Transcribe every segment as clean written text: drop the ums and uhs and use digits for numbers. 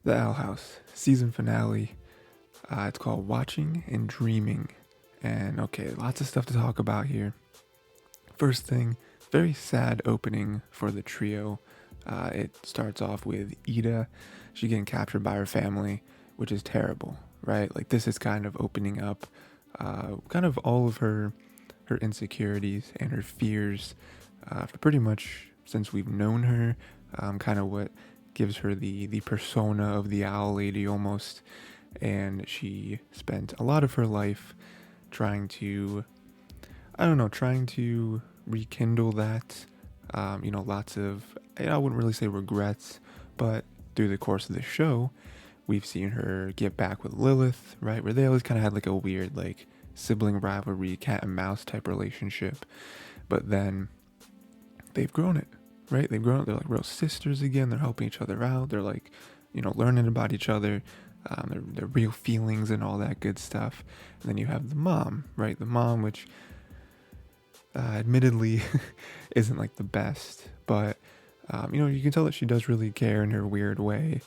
The Owl House season finale. It's called Watching and Dreaming. And okay, lots of stuff to talk about here. First thing, very sad opening for the trio. It starts off with Ida. She getting captured by her family, which is terrible, right? Like this is kind of opening up kind of all of her insecurities and her fears for pretty much since we've known her. Kind of what gives her the persona of the owl lady almost. And she spent a lot of her life trying to, I don't know, trying to rekindle that. Lots of, I wouldn't really say regrets, but through the course of the show, we've seen her get back with Lilith, right? Where they always kind of had like a weird, like, sibling rivalry, cat and mouse type relationship. But then they've grown it, right? They've grown it. They're like real sisters again. They're helping each other out. They're like, learning about each other. Their real feelings and all that good stuff. And then you have the mom, right? The mom, which admittedly isn't like the best, but you can tell that she does really care in her weird way.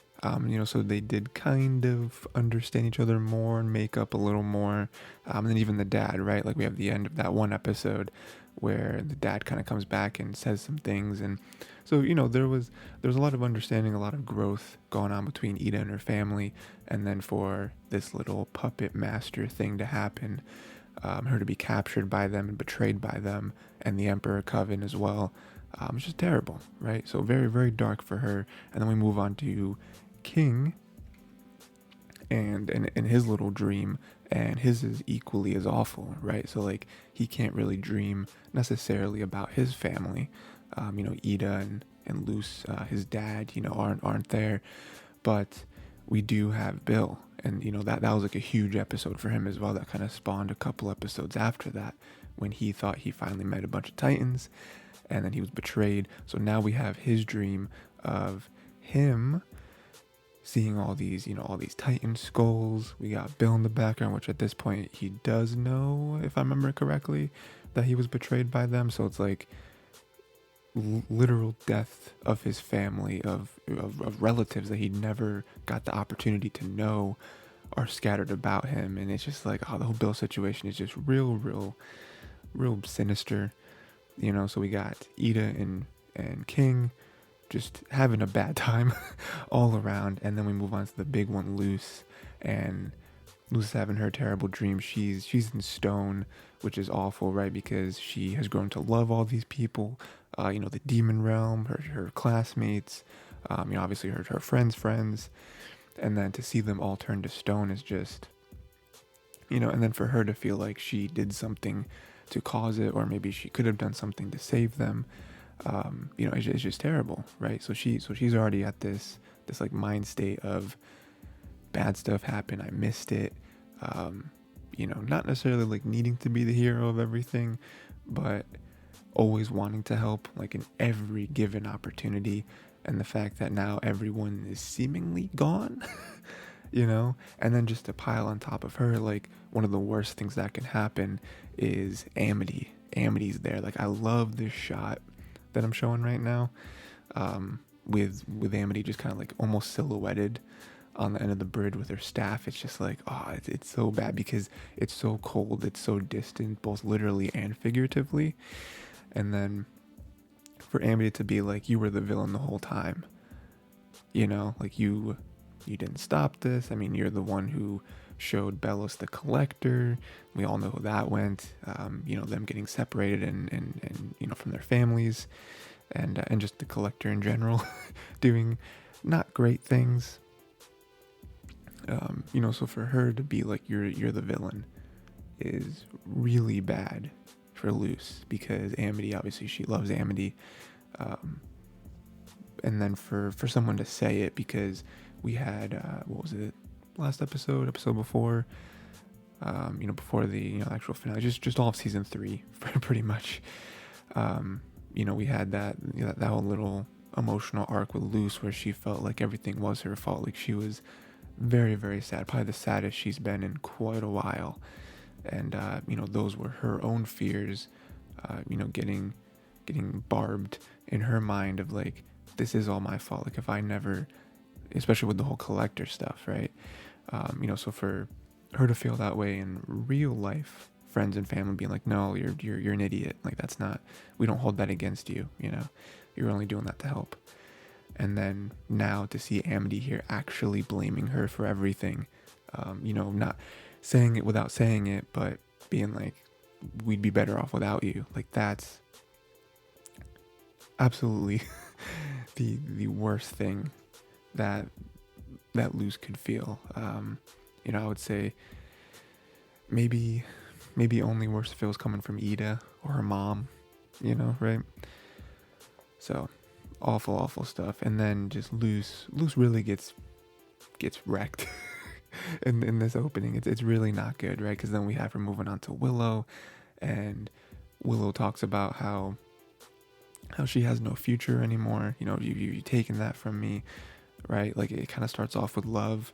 So they did kind of understand each other more and make up a little more. And then even the dad, right? Like we have the end of that one episode where the dad kind of comes back and says some things. And so, there was a lot of understanding, a lot of growth going on between Ida and her family. And then for this little puppet master thing to happen, her to be captured by them and betrayed by them, and the Emperor Coven as well. It's just terrible, right? So very, very dark for her. And then we move on to King and his little dream, and his is equally as awful, right? So like he can't really dream necessarily about his family. Ida and Luce, his dad, aren't there, but we do have Bill, and that was like a huge episode for him as well. That kind of spawned a couple episodes after that when he thought he finally met a bunch of Titans, and then he was betrayed. So now we have his dream of him seeing all these Titan skulls. We got Bill in the background, which at this point he does know, if I remember correctly, that he was betrayed by them. So it's like literal death of his family, of relatives that he never got the opportunity to know are scattered about him. And it's just like, the whole Bill situation is just real sinister. So we got Ida and King just having a bad time all around. And then we move on to the big one, Luce. And Luce is having her terrible dream. She's in stone, which is awful, right? Because she has grown to love all these people, the demon realm, her classmates, obviously her friends. And then to see them all turn to stone is just, and then for her to feel like she did something to cause it, or maybe she could have done something to save them. It's just terrible, right? So she's already at this like mind state of bad stuff happened, I missed it. Not necessarily like needing to be the hero of everything, but always wanting to help, like in every given opportunity. And the fact that now everyone is seemingly gone, and then just to pile on top of her, like one of the worst things that can happen is Amity. Amity's there. Like I love this shot that I'm showing right now, with Amity just kind of like almost silhouetted on the end of the bridge with her staff. It's just like, it's so bad because it's so cold, it's so distant, both literally and figuratively. And then for Amity to be like, you were the villain the whole time, like you didn't stop this. I mean, you're the one who showed Bellows the Collector. We all know how that went. Them getting separated and from their families, and just the Collector in general doing not great things. So for her to be like, you're the villain is really bad for Luce, because Amity, obviously she loves Amity. And then for someone to say it, because we had, what was it? Last episode before, before the actual finale, just all of season 3, pretty much. We had that whole little emotional arc with Luce where she felt like everything was her fault. Like she was very, very sad, probably the saddest she's been in quite a while. And those were her own fears, getting barbed in her mind of like, this is all my fault. Like if I never especially with the whole collector stuff, right? So for her to feel that way in real life, friends and family being like, no, you're an idiot. Like, that's not, we don't hold that against you. You're only doing that to help. And then now to see Amity here actually blaming her for everything, not saying it without saying it, but being like, we'd be better off without you. Like, that's absolutely the worst thing that Luz could feel. I would say maybe only worse if it was coming from Ida or her mom, right? So awful stuff. And then just Luz really gets wrecked in this opening. It's really not good, right? Because then we have her moving on to Willow, and Willow talks about how she has no future anymore. You've taken that from me, right? Like, it kind of starts off with love,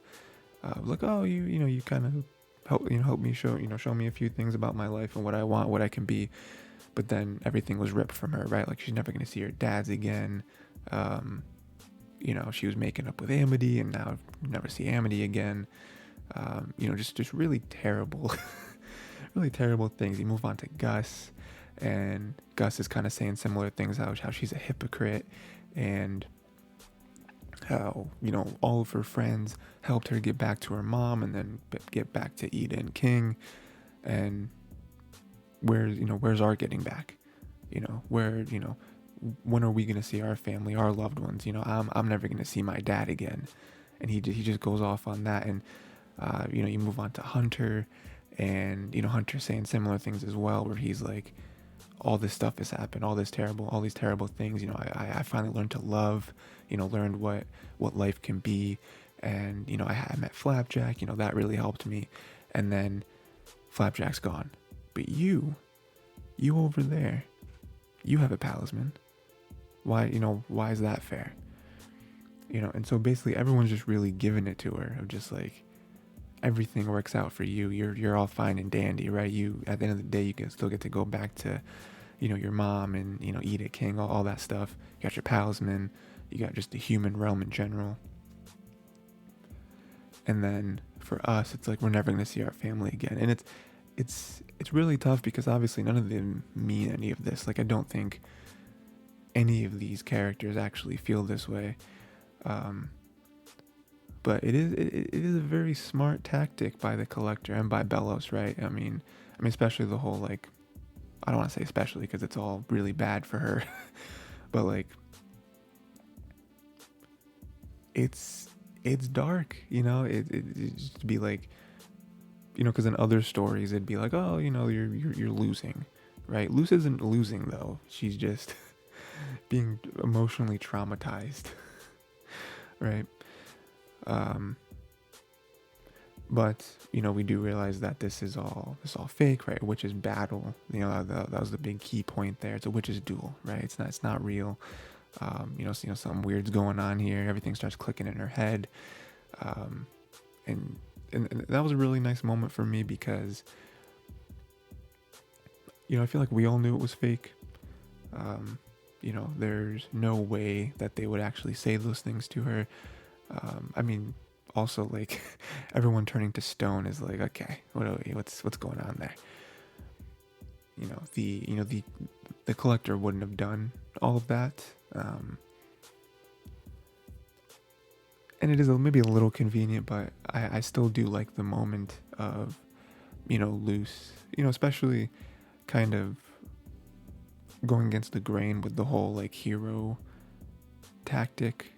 like, oh, you kind of help me show me a few things about my life and what I want, what I can be. But then everything was ripped from her, right? Like, she's never going to see her dads again. She was making up with Amity, and now never see Amity again. Just really terrible, really terrible things. You move on to Gus, and Gus is kind of saying similar things, how she's a hypocrite, and how, all of her friends helped her get back to her mom and then get back to Ida and King. And where's our getting back? When are we going to see our family, our loved ones? I'm never going to see my dad again. And he just goes off on that. And, you move on to Hunter, and, Hunter saying similar things as well, where he's like, all this stuff has happened, all these terrible things. I finally learned to love, learned what life can be. And, I met Flapjack, that really helped me. And then Flapjack's gone. But you over there, you have a talisman. Why is that fair? And so basically everyone's just really giving it to her, of just like, everything works out for you. You're all fine and dandy, right? You, at the end of the day, you can still get to go back to, your mom and, Ida, King, all that stuff. You got your talisman. You got just the human realm in general. And then for us, it's like, we're never going to see our family again. And it's really tough, because obviously none of them mean any of this. Like, I don't think any of these characters actually feel this way. But it is a very smart tactic by the collector and by Bellows, right? I mean, especially the whole, like, I don't want to say especially, because it's all really bad for her, but like, it's dark, it just be like, because in other stories it'd be like, oh, you're losing, right? Luz isn't losing though. She's just being emotionally traumatized, right? But we do realize that this is all fake, right? Witch's battle, that was the big key point there. It's a witch's duel, right? It's not real. Something weird's going on here. Everything starts clicking in her head, and that was a really nice moment for me, because I feel like we all knew it was fake. There's no way that they would actually say those things to her. Also, like, everyone turning to stone is like, okay, what's going on there? The collector wouldn't have done all of that. And it is maybe a little convenient, but I still do like the moment of, Luz, especially kind of going against the grain with the whole, like, hero tactic,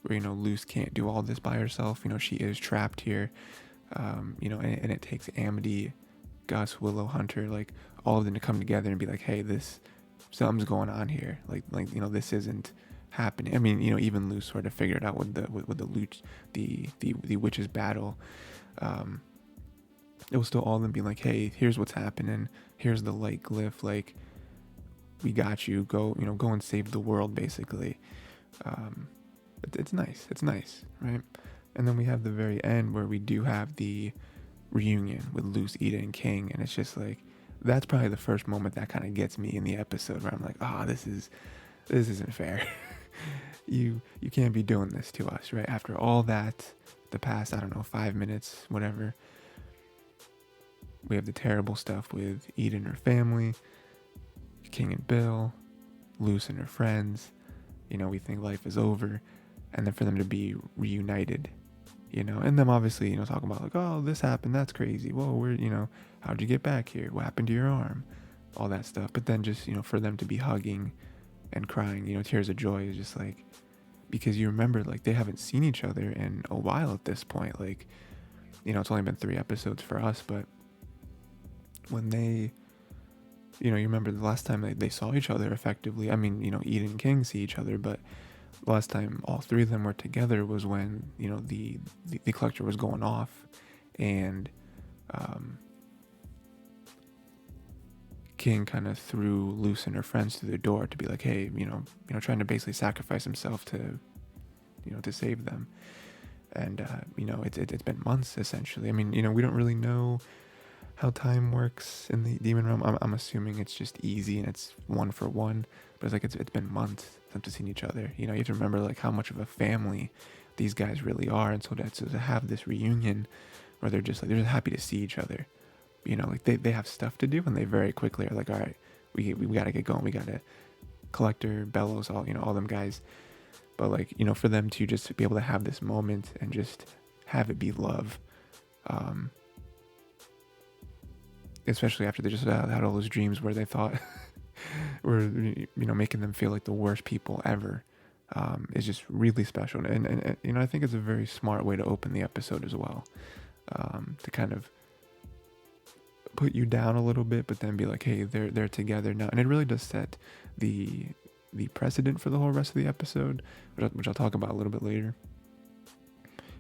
where, Luz can't do all this by herself. She is trapped here. And it takes Amity, Gus, Willow, Hunter, like, all of them to come together and be like, hey, something's going on here. Like, this isn't happening. I mean, even Luz sort of figured out with the witch's battle. It was still all of them being like, hey, here's what's happening. Here's the light glyph. Like, we got you. Go and save the world, basically. It's nice, right? And then we have the very end, where we do have the reunion with Luz, Ida, and King, and it's just like, that's probably the first moment that kind of gets me in the episode, where I'm like, this isn't fair. you can't be doing this to us, right? After all that, the past, I don't know, 5 minutes, whatever. We have the terrible stuff with Eden and her family, King and Bill, Luce and her friends. We think life is over, and then for them to be reunited, and them obviously, talking about like, oh, this happened, that's crazy. Whoa, how'd you get back here? What happened to your arm? All that stuff. But then just, for them to be hugging and crying, tears of joy is just like, because you remember, like, they haven't seen each other in a while at this point. Like, it's only been 3 episodes for us, but when they, you remember the last time they saw each other effectively. I mean, Eden and King see each other, but the last time all 3 of them were together was when, the collector was going off, and King kind of threw Luce and her friends through the door to be like, hey, trying to basically sacrifice himself to, to save them. And, it's been months, essentially. I mean, we don't really know how time works in the demon realm. I'm assuming it's just easy and it's 1 for 1, but it's like, it's been months since we've seen each other. You have to remember, like, how much of a family these guys really are. And so to have this reunion where they're just happy to see each other. Like they have stuff to do, and they very quickly are like, all right, we got to get going. We got to Collector, Bellows, all them guys. But like, for them to just be able to have this moment and just have it be love, especially after they just had all those dreams where they thought were, making them feel like the worst people ever, is just really special. And I think it's a very smart way to open the episode as well, to kind of put you down a little bit, but then be like, hey, they're together now. And it really does set the precedent for the whole rest of the episode, which I'll talk about a little bit later.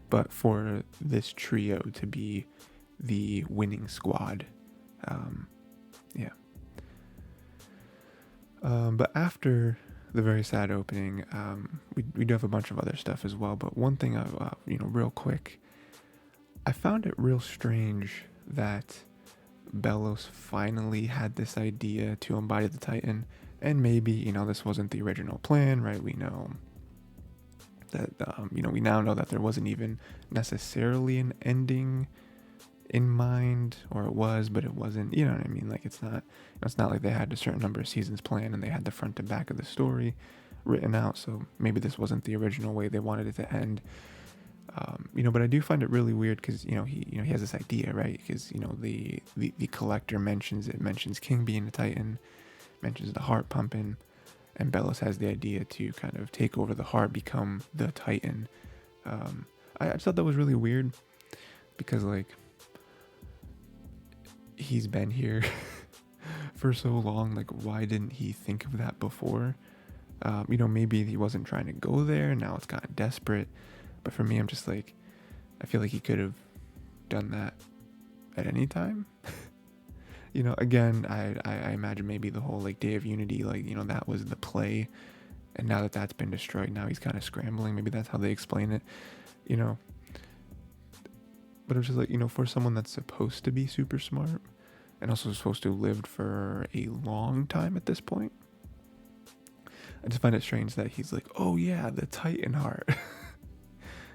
But for this trio to be the winning squad, but after the very sad opening, we do have a bunch of other stuff as well. But one thing, real quick, I found it real strange that Bellows finally had this idea to embody the Titan, and maybe, this wasn't the original plan, right? We know that, we now know that there wasn't even necessarily an ending in mind, or it was, but it wasn't, you know what I mean? Like, it's not like they had a certain number of seasons planned and they had the front and back of the story written out, so maybe this wasn't the original way they wanted it to end. But I do find it really weird because, he has this idea, right? Because, the collector mentions King being a Titan, mentions the heart pumping, and Bellows has the idea to kind of take over the heart, become the Titan. I just thought that was really weird because, like, he's been here for so long. Like, why didn't he think of that before? Maybe he wasn't trying to go there. Now it's gotten desperate. But for me, I'm just like, I feel like he could have done that at any time. Again, I imagine maybe the whole, like, Day of Unity, like, that was the play. And now that that's been destroyed, now he's kind of scrambling. Maybe that's how they explain it, But I'm just like, for someone that's supposed to be super smart and also supposed to have lived for a long time at this point, I just find it strange that he's like, oh yeah, the Titan heart.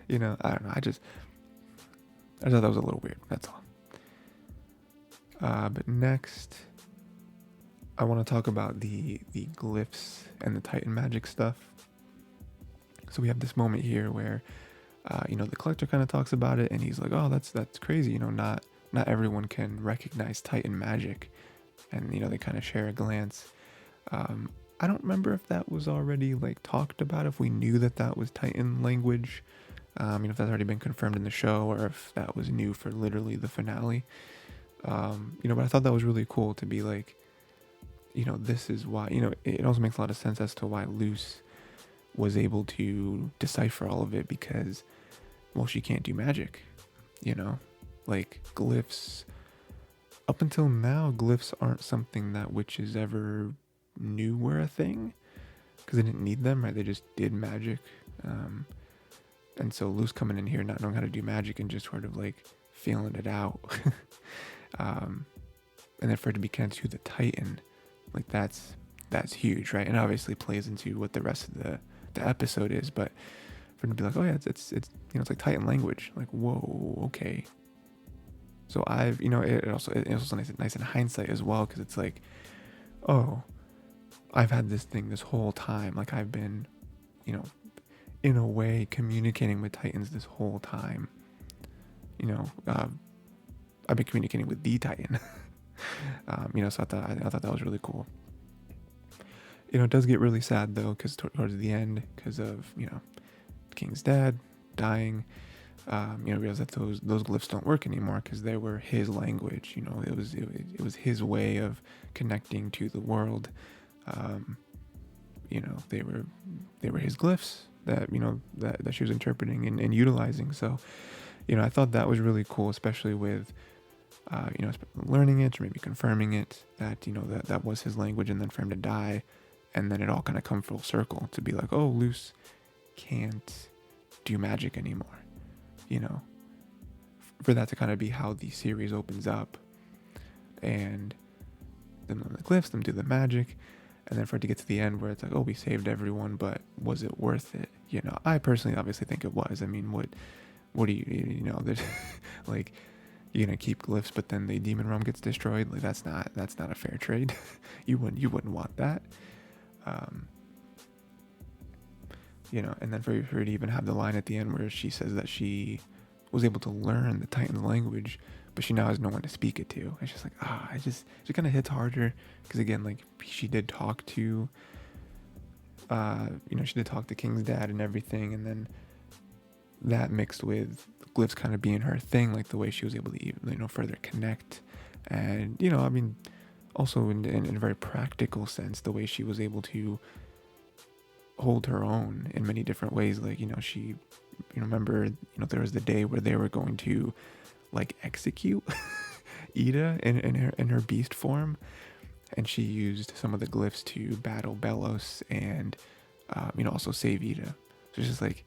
I don't know. I thought that was a little weird. That's all. But next, I want to talk about the glyphs and the Titan magic stuff. So we have this moment here where, the collector kind of talks about it, and he's like, "Oh, that's crazy. Not everyone can recognize Titan magic," and they kind of share a glance. I don't remember if that was already, like, talked about. If we knew that was Titan language. If that's already been confirmed in the show, or if that was new for literally the finale. But I thought that was really cool to be like, this is why, it also makes a lot of sense as to why Luce was able to decipher all of it, because, well, she can't do magic, like glyphs. Up until now, glyphs aren't something that witches ever knew were a thing, because they didn't need them, right? They just did magic. And so Luce coming in here not knowing how to do magic and just sort of like feeling it out. And then for it to be connected to the Titan, like that's huge, right? And obviously plays into what the rest of the episode is, but for him to be like, oh yeah, it's it's like Titan language. Like, whoa, okay. So I've, it's also nice in hindsight as well, because it's like, oh, I've had this thing this whole time. Like, I've been, in a way communicating with Titans this whole time. I've been communicating with the Titan. So I thought that was really cool. It does get really sad though, because towards the end, because of King's dad dying, realize that those glyphs don't work anymore, because they were his language. It was his way of connecting to the world. They were his glyphs that that she was interpreting and utilizing. So I thought that was really cool, especially with learning it, or maybe confirming it, that that was his language, and then for him to die, and then it all kind of come full circle to be like, oh, Luce can't do magic anymore. For that to kind of be how the series opens up, and them learn the glyphs, them do the magic, and then for it to get to the end where it's like, oh, we saved everyone, but was it worth it? I personally obviously think it was. I mean, what do there's like, you're gonna keep glyphs, but then the demon realm gets destroyed. Like, that's not a fair trade. you wouldn't want that. And then for her to even have the line at the end where she says that she was able to learn the Titan language, but she now has no one to speak it to. It's just like, it just kind of hits harder, because again, like, she did talk to, she did talk to King's dad and everything, and then that mixed with glyphs kind of being her thing, like the way she was able to even, further connect, and I mean, also in a very practical sense, the way she was able to hold her own in many different ways. Like, she, remember, there was the day where they were going to like execute Ida in her beast form, and she used some of the glyphs to battle Bellows and also save Ida. So it's just like,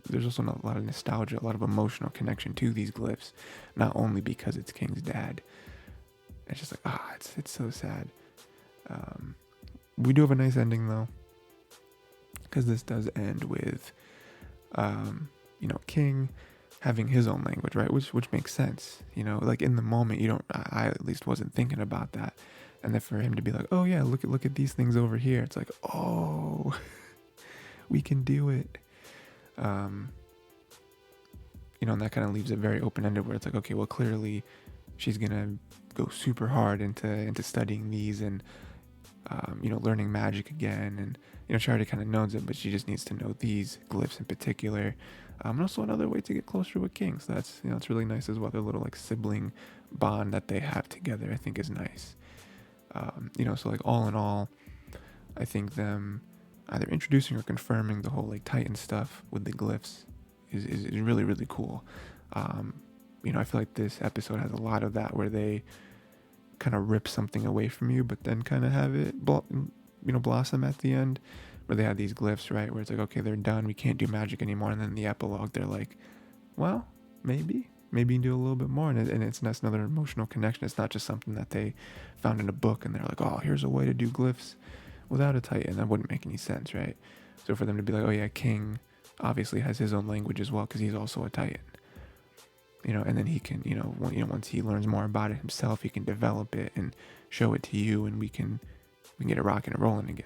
there's also a lot of nostalgia, a lot of emotional connection to these glyphs, not only because it's King's dad. It's just like, it's so sad. We do have a nice ending though, because this does end with King having his own language, right? Which makes sense. Like, in the moment, I at least wasn't thinking about that. And then for him to be like, oh yeah, look at these things over here. It's like, oh, we can do it. And that kind of leaves it very open-ended, where it's like, okay, well, clearly she's gonna go super hard into studying these, and learning magic again, and she already kind of knows it, but she just needs to know these glyphs in particular. And also another way to get closer with King. So that's, it's really nice as well. Their little like sibling bond that they have together, I think, is nice. So like, all in all, I think them either introducing or confirming the whole like Titan stuff with the glyphs is really, really cool. I feel like this episode has a lot of that, where they kind of rip something away from you, but then kind of have it blossom at the end, where they have these glyphs, right, where it's like, okay, they're done, we can't do magic anymore, and then in the epilogue they're like, well, maybe you can do a little bit more, and that's another emotional connection. It's not just something that they found in a book and they're like, oh, here's a way to do glyphs without a Titan. That wouldn't make any sense, right? So for them to be like, oh yeah, King obviously has his own language as well, because he's also a Titan, and then he can, once he learns more about it himself, he can develop it and show it to you, and we can get it rocking and rolling again.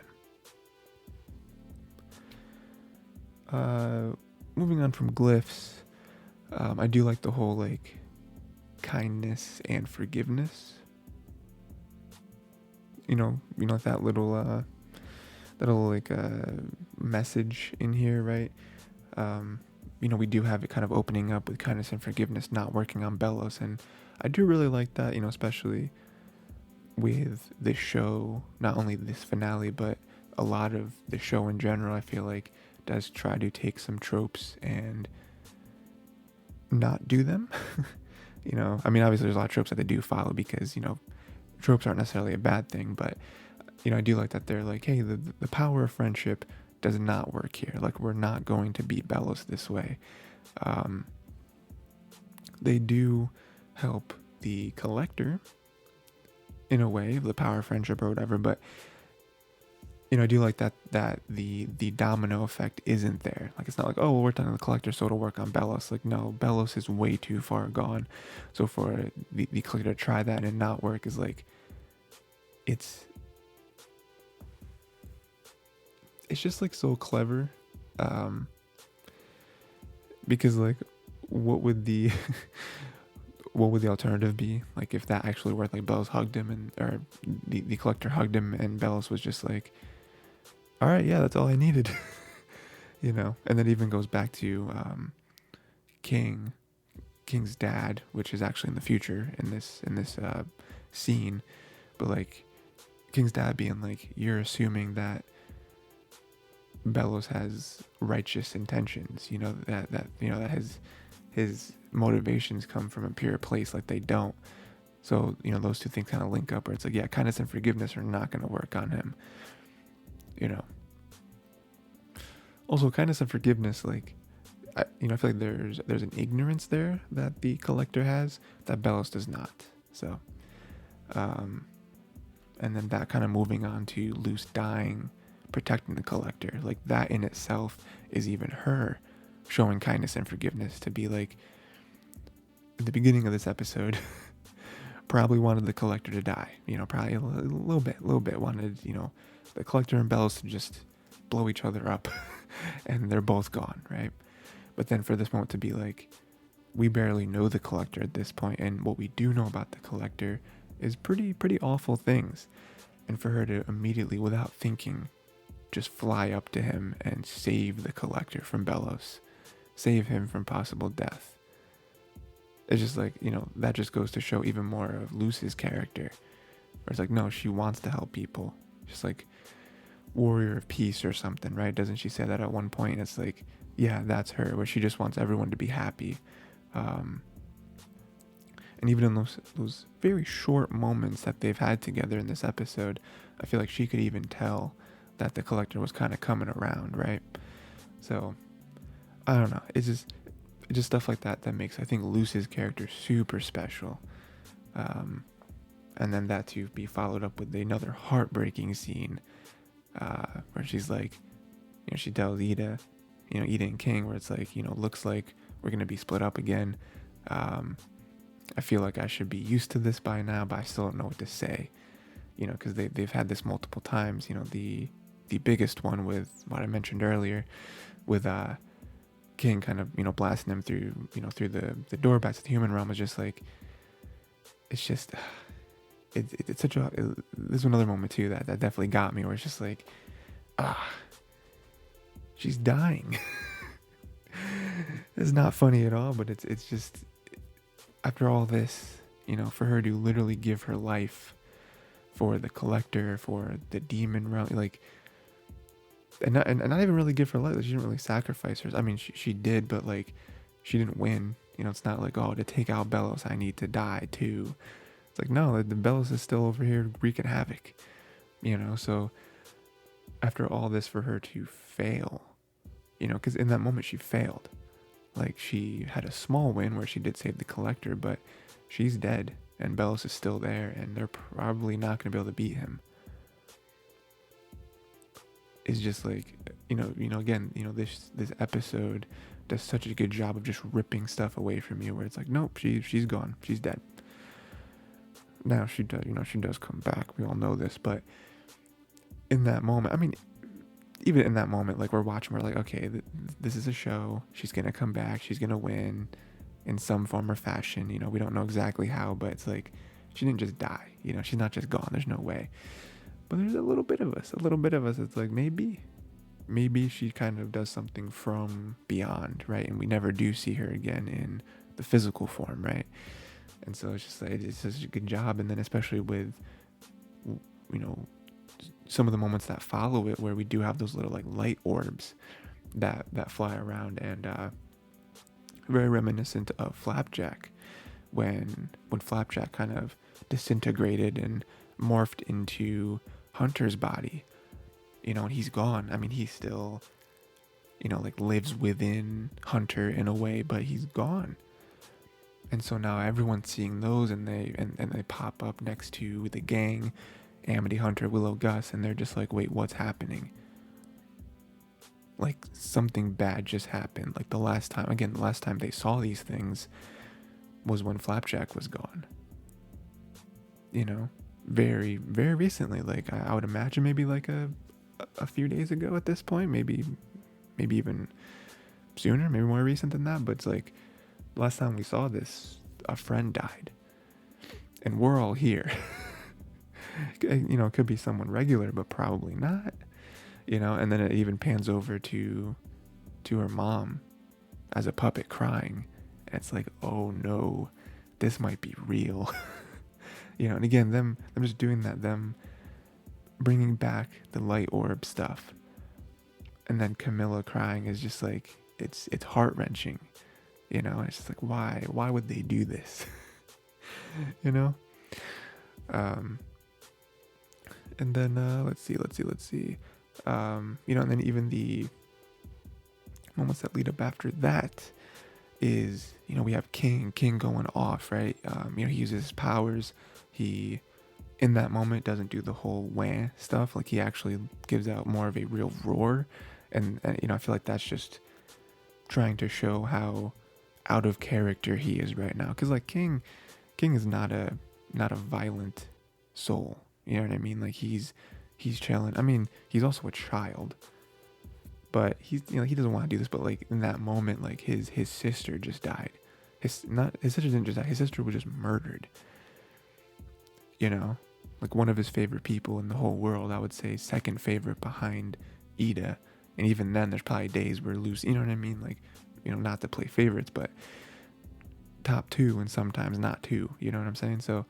Moving on from glyphs, I do like the whole like kindness and forgiveness. That little like message in here, right? We do have it kind of opening up with kindness and forgiveness not working on Bellows, and I do really like that, especially with this show, not only this finale, but a lot of the show in general, I feel like does try to take some tropes and not do them. I mean, obviously there's a lot of tropes that they do follow, because, tropes aren't necessarily a bad thing, but, I do like that they're like, hey, the power of friendship does not work here. Like, we're not going to beat Bellows this way. They do help the collector in a way, the power of friendship or whatever, but I do like that the domino effect isn't there. Like, it's not like, oh, well, we're done on the collector, so it'll work on Bellows. Like, no, Bellows is way too far gone. So for the collector to try that and not work is like, it's it's just like so clever, um, because like, what would the what would the alternative be? Like, if that actually worked, like Bellows hugged him, and or the collector hugged him, and Bellows was just like, all right, yeah, that's all I needed. And that even goes back to king King's dad, which is actually in the future in this scene. But like, King's dad being like, you're assuming that Bellows has righteous intentions, that his motivations come from a pure place. Like, they don't. So those two things kind of link up, where it's like, yeah, kindness and forgiveness are not going to work on him. Also, kindness and forgiveness, like, I feel like there's an ignorance there that the collector has that Bellows does not. So, and then that kind of moving on to Luce dying, protecting the collector, like, that in itself is even her showing kindness and forgiveness, to be like, at the beginning of this episode, probably wanted the collector to die. Probably a little bit wanted, the collector and Bellows to just blow each other up, and they're both gone, right? But then for this moment to be like, we barely know the collector at this point, and what we do know about the collector is pretty awful things. And for her to immediately, without thinking, just fly up to him and save the collector from Bellows, save him from possible death. It's just like, that just goes to show even more of Luce's character. Where it's like, no, she wants to help people. Just like warrior of peace or something, right? Doesn't she say that at one point? It's like, yeah, that's her, where she just wants everyone to be happy. And even in those very short moments that they've had together in this episode, I feel like she could even tell that the collector was kind of coming around, right? So, I don't know. It's just stuff like that makes, I think, Luce's character super special. And then that to be followed up with another heartbreaking scene, where she's like, she tells Ida and King, where it's like, looks like we're going to be split up again. I feel like I should be used to this by now, but I still don't know what to say, because they've had this multiple times. The biggest one with what I mentioned earlier, with King kind of, blasting him through, through the door back to the human realm, is just like, it's just, it's such a, there's another moment too that definitely got me, where it's just like, she's dying. It's not funny at all, but it's just, after all this, for her to literally give her life for the collector, for the demon realm, like, and not even really give her life. Like, she didn't really sacrifice hers. I mean, she did, but like, she didn't win. It's not like, oh, to take out Bellows, I need to die too. It's like, no, the Bellows is still over here wreaking havoc. So after all this, for her to fail, because in that moment she failed. Like, she had a small win where she did save the collector, but she's dead and Bellows is still there, and they're probably not going to be able to beat him. It's just like, again, this episode does such a good job of just ripping stuff away from you, where it's like, nope, she's gone, she's dead. Now she does, she does come back. We all know this, but in that moment, I mean, even in that moment, like, we're watching, we're like, okay, this is a show. She's gonna come back. She's gonna win in some form or fashion. We don't know exactly how, but it's like, she didn't just die. She's not just gone. There's no way. But there's a little bit of us. It's like, maybe she kind of does something from beyond, right? And we never do see her again in the physical form, right? And so it's just like, it's such a good job. And then especially with, some of the moments that follow it, where we do have those little, like, light orbs that fly around, and very reminiscent of Flapjack, when Flapjack kind of disintegrated and morphed into Hunter's body, and he's gone. I mean, he still, like, lives within Hunter in a way, but he's gone. And so now everyone's seeing those, and they pop up next to the gang, Amity, Hunter, Willow, Gus, and they're just like, wait, what's happening? Like something bad just happened. Like the last time they saw these things was when Flapjack was gone. You know, very, very recently. Like I would imagine maybe like a few days ago at this point, maybe even sooner, maybe more recent than that. But it's like last time we saw this, a friend died, and we're all here. You know, it could be someone regular, but probably not. You know, and then it even pans over to her mom as a puppet crying, and it's like, oh no, this might be real. You know, and again, them just doing that, them bringing back the light orb stuff, and then Camilla crying is just like, it's heart-wrenching. You know, it's just like, why would they do this? You know. And then let's see. You know, and then even the moments that lead up after that is, you know, we have King going off, right? You know, he uses his powers. He, in that moment, doesn't do the whole wah stuff. Like, he actually gives out more of a real roar. And you know, I feel like that's just trying to show how out of character he is right now. Because, like, King is not a violent soul. You know what I mean? Like, he's chilling. I mean, he's also a child. But he's, you know, he doesn't want to do this, but like in that moment, like his sister just died. His sister didn't just die, his sister was just murdered. You know? Like one of his favorite people in the whole world, I would say second favorite behind Ida. And even then there's probably days where Lucy, you know what I mean? Like, you know, not to play favorites, but top two and sometimes not two. You know what I'm saying? So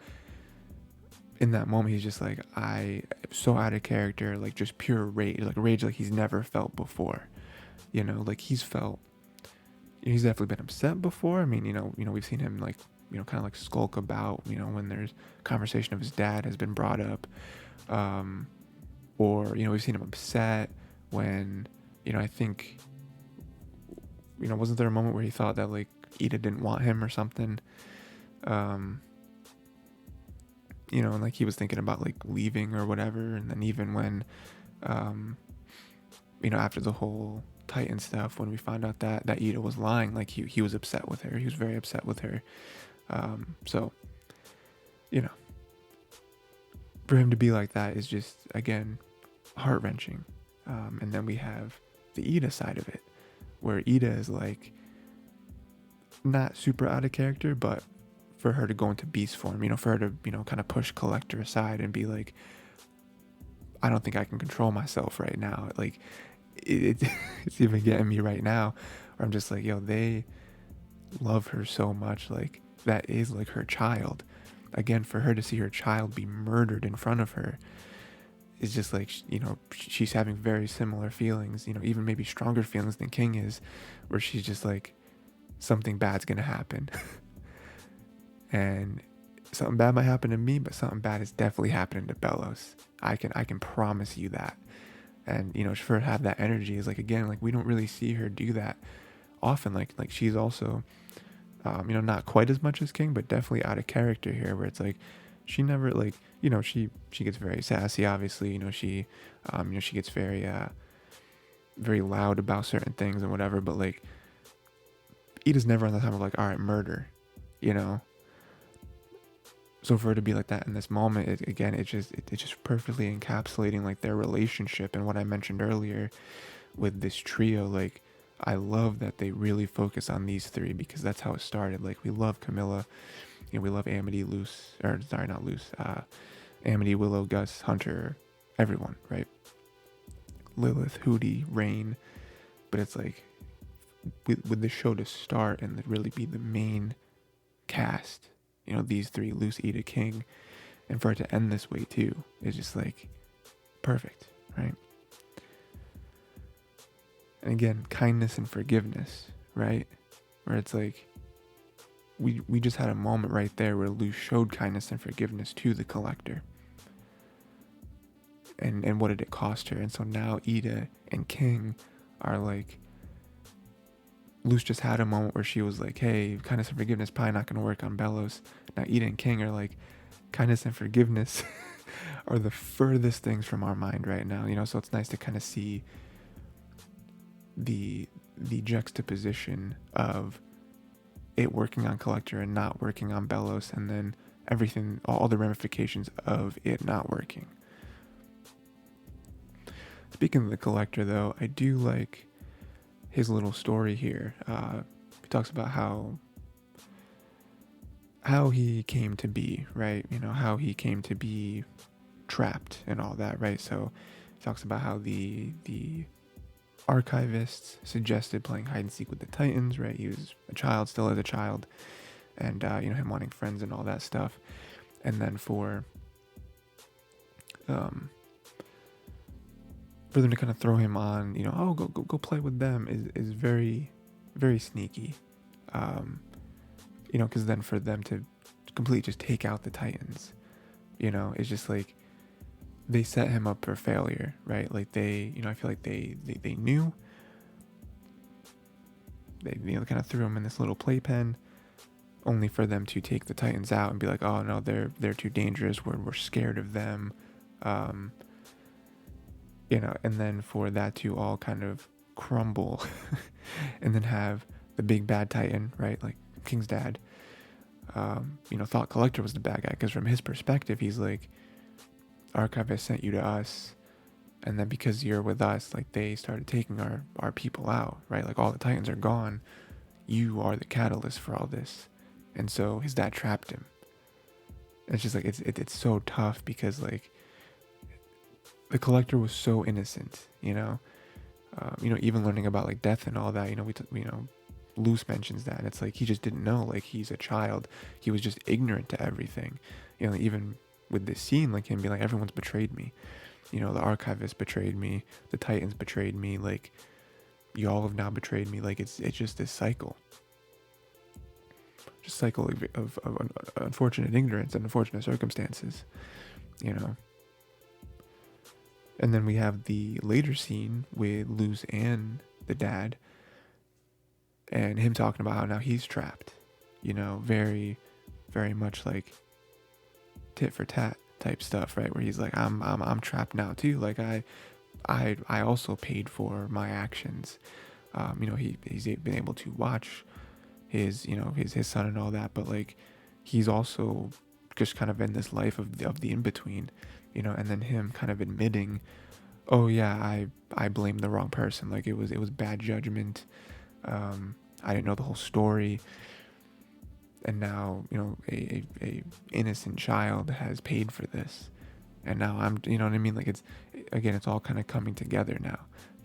in that moment, he's just like, I so out of character, like just pure rage like he's never felt before. You know, like he's definitely been upset before. I mean, you know, we've seen him like, you know, kind of like skulk about, you know, when there's conversation of his dad has been brought up, or, you know, we've seen him upset when, you know, I think, you know, wasn't there a moment where he thought that like Ida didn't want him or something? You know, and like he was thinking about like leaving or whatever. And then even when, you know, after the whole Titan stuff, when we found out that Ida was lying, like he was upset with her. He was very upset with her. So, you know, for him to be like that is just, again, heart-wrenching. And then we have the Ida side of it, where Ida is like not super out of character, but for her to go into beast form, you know, for her to, you know, kind of push Collector aside and be like, I don't think I can control myself right now. Like, it's even getting me right now, where I'm just like, yo, they love her so much. Like, that is like her child. Again, for her to see her child be murdered in front of her is just like, you know, she's having very similar feelings, you know, even maybe stronger feelings than King is, where she's just like, something bad's gonna happen. And something bad might happen to me, but something bad is definitely happening to Bellows. I can promise you that. And, you know, for her to have that energy is like, again, like we don't really see her do that often. Like she's also, you know, not quite as much as King, but definitely out of character here, where it's like, she never, like, you know, she gets very sassy, obviously, you know, she gets very, very loud about certain things and whatever, but like, Ida's never on the time of like, all right, murder, you know? So for her to be like that in this moment, it's just perfectly encapsulating like their relationship. And what I mentioned earlier with this trio, like I love that they really focus on these three, because that's how it started. Like we love Camilla, you know, we love Amity, Amity, Willow, Gus, Hunter, everyone, right? Lilith, Hootie, Rain, but it's like with the show to start and really be the main cast, you know, these three, Luce, Ida, King, and for it to end this way too is just like perfect, right? And again, kindness and forgiveness, right? Where it's like we just had a moment right there where Luce showed kindness and forgiveness to the Collector. And what did it cost her? And so now Ida and King are like, Luce just had a moment where she was like, hey, kindness and forgiveness probably not going to work on Bellows. Now Ida and King are like, kindness and forgiveness are the furthest things from our mind right now, so it's nice to kind of see the juxtaposition of it working on Collector and not working on Bellows, and then everything, all the ramifications of it not working. Speaking of the Collector, though, I do like his little story here. He talks about how he came to be, right? How he came to be trapped and all that, right? So he talks about how the archivists suggested playing hide and seek with the Titans, right? He was a child, still is a child, and him wanting friends and all that stuff. And then for them to kind of throw him on, oh, go play with them is very, very sneaky. Because then for them to completely just take out the Titans, it's just like they set him up for failure, right? Like I feel like they knew. They kind of threw him in this little playpen, only for them to take the Titans out and be like, oh no, they're too dangerous. We're scared of them. And then for that to all kind of crumble, and then have the big bad Titan, right? Like King's dad, thought Collector was the bad guy, because from his perspective, he's like, Archivist sent you to us, and then because you're with us, like they started taking our people out, right? Like all the Titans are gone. You are the catalyst for all this. And so his dad trapped him. And it's just like, it's so tough, because like the Collector was so innocent, even learning about like death and all that, Luce mentions that, and it's like he just didn't know, like he's a child, he was just ignorant to everything, even with this scene, like him being like, everyone's betrayed me, the archivist betrayed me, the Titans betrayed me, like you all have now betrayed me, like it's just this cycle of unfortunate ignorance and unfortunate circumstances, and then we have the later scene with Luce and the dad, and him talking about how now he's trapped, very, very much like tit for tat type stuff, right? Where he's like, I'm trapped now too. Like I also paid for my actions. He's been able to watch his son and all that, but like he's also just kind of in this life of the in between, and then him kind of admitting, oh yeah, I blamed the wrong person. Like it was bad judgment. I didn't know the whole story, and now a innocent child has paid for this, and now I'm, what I mean, like it's all kind of coming together now.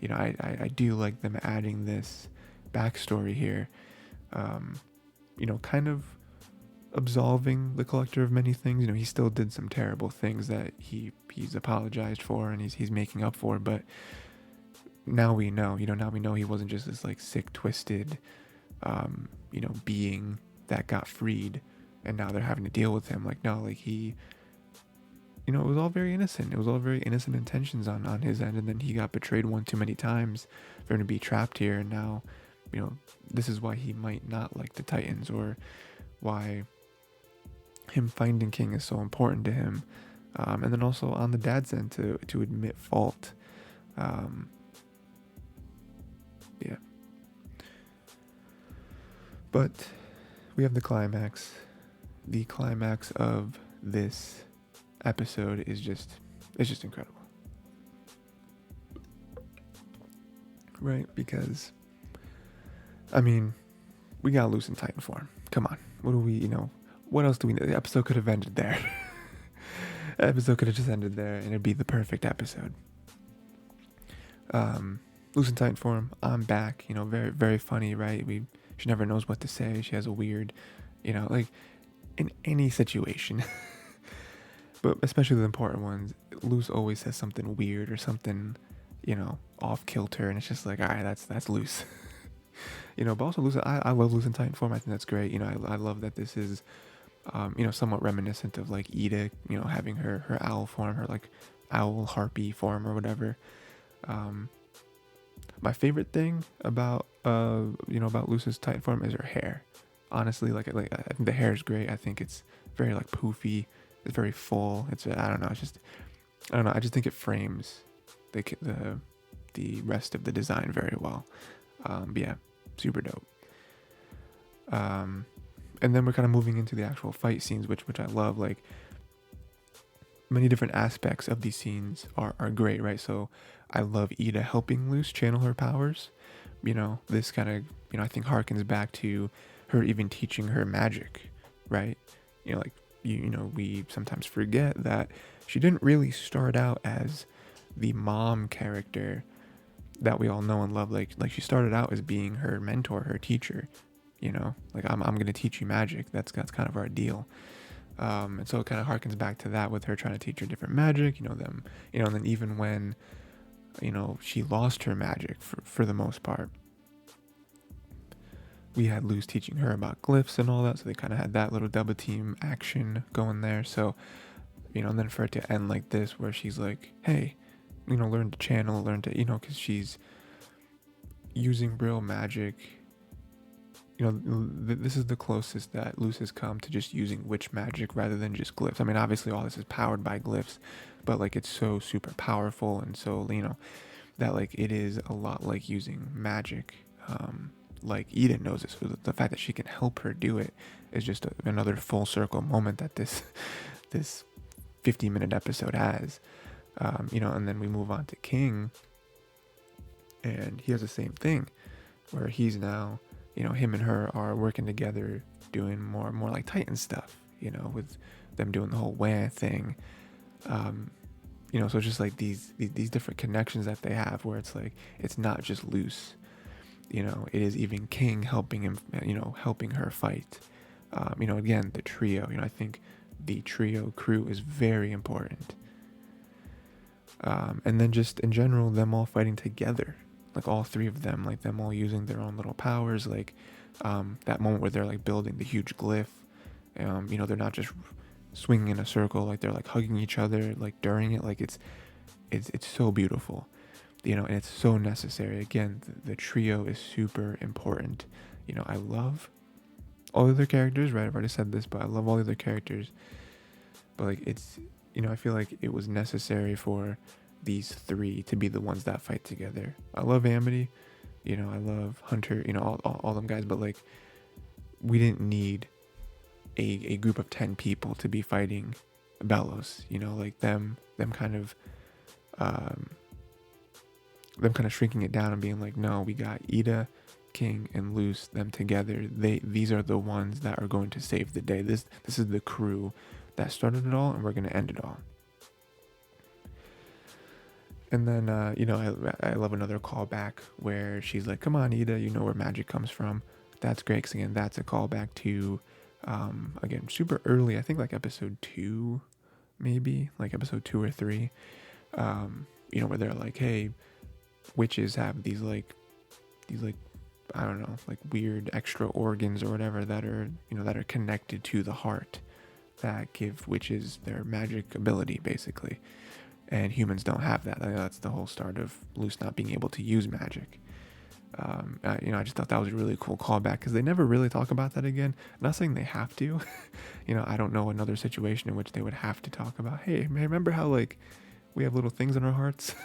I do like them adding this backstory here, kind of absolving the Collector of many things. He still did some terrible things that he's apologized for and he's making up for, but now we know, he wasn't just this like sick, twisted, being that got freed, and now they're having to deal with him. Like, no, like he, it was all very innocent. It was all very innocent intentions on his end, and then he got betrayed one too many times for him to be trapped here, and now, this is why he might not like the Titans, or why him finding King is so important to him. And then also on the dad's end to admit fault. Yeah. But we have the climax. The climax of this episode is just incredible. Right? Because, I mean, we got Luce in Titan form. Come on. What do we, what else do we know? The episode could have ended there. The episode could have just ended there, and it'd be the perfect episode. Luce in Titan form. I'm back. Very, very funny, right? She never knows what to say. She has a weird, like in any situation, but especially the important ones, Luce always says something weird or something, off kilter, and it's just like, all right, that's Luce. But also Luce, I love Luce in Titan form. I think that's great. I love that this is, somewhat reminiscent of like Edith, having her owl form, her like owl harpy form or whatever. My favorite thing about about Luce's Titan form is her hair. Honestly, like I think the hair is great. I think it's very like poofy. It's very full. I don't know. It's just, I don't know. I just think it frames the rest of the design very well. But yeah, super dope. And then we're kind of moving into the actual fight scenes, which I love. Like, many different aspects of these scenes are great, right? So I love Ida helping Luce channel her powers. This kind of, I think harkens back to her even teaching her magic, right? Like, we sometimes forget that she didn't really start out as the mom character that we all know and love. Like she started out as being her mentor, her teacher, like I'm going to teach you magic. That's kind of our deal. And so it kind of harkens back to that with her trying to teach her different magic, and then even when, she lost her magic for the most part, we had Luz teaching her about glyphs and all that. So they kind of had that little double team action going there. So, and then for it to end like this, where she's like, hey, learn to channel, learn to, because she's using real magic. This is the closest that Luz has come to just using witch magic rather than just glyphs. I mean, obviously all this is powered by glyphs, but like it's so super powerful, and so that like it is a lot like using magic. Like Eden knows it, so the fact that she can help her do it is just another full circle moment that this 50-minute episode has. And then we move on to King, and he has the same thing, where he's now, him and her are working together, doing more like Titan stuff, with them doing the whole WAN thing. So it's just like these different connections that they have, where it's like, it's not just Luce, it is even King helping him, helping her fight. Again, the trio, I think the trio crew is very important. And then just in general, them all fighting together, like all three of them, like them all using their own little powers, like that moment where they're like building the huge glyph. They're not just swinging in a circle, like they're like hugging each other like during it. Like it's so beautiful, and it's so necessary. Again, the trio is super important. I love all the other characters, right? I've already said this, but I love all the other characters, but like it's, I feel like it was necessary for these three to be the ones that fight together. I love Amity, I love Hunter, all them guys, but like we didn't need a group of 10 people to be fighting Bellows, like them kind of shrinking it down and being like, no, we got Ida, King, and Luce, them together. These are the ones that are going to save the day. This is the crew that started it all, and we're going to end it all. And then, I love another callback where she's like, come on, Ida, you know where magic comes from. That's great, because again, that's a callback to, again, super early, I think like episode 2, maybe, like episode 2 or 3, where they're like, hey, witches have these I don't know, like weird extra organs or whatever that are, that are connected to the heart that give witches their magic ability, basically. And humans don't have that. That's the whole start of Luce not being able to use magic. I just thought that was a really cool callback, because they never really talk about that again. I'm not saying they have to. I don't know another situation in which they would have to talk about, hey, remember how like we have little things in our hearts?